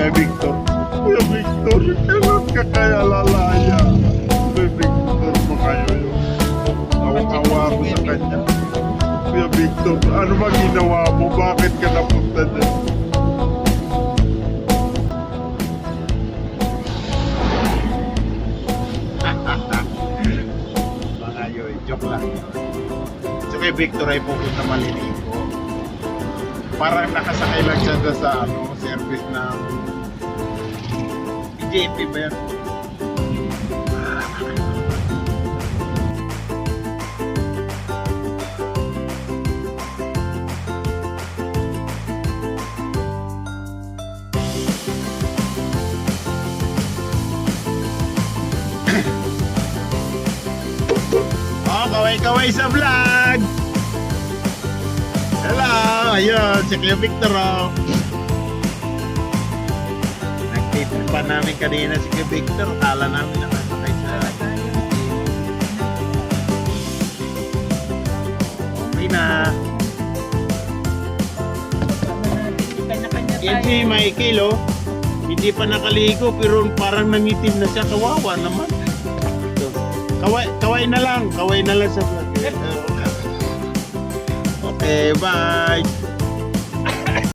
kay Victor. Kuya Victor, kailan ka kaya lalaya? Kuya Victor, makayo yun. Awang-awa ako sa kanya. Kuya Victor, ano ba ginawa mo? Bakit ka napunta dyan? Mga yun, joke lang. So kay Victor ay pupunta maliligo. Parang nakasakay lang siya doon sa service ng JP ba yan? Kaway-kaway sa vlog! Hello! Ayun, si Kuya Victor oh. Nag-tape pa namin kanina si Kuya Victor. Kala namin nakasakay sa... Okay na. Yan si Michael oh. Hindi pa nakaligo pero parang nangitim na siya. Kawawa naman. Kaway na lang sa vlog. Okay, bye.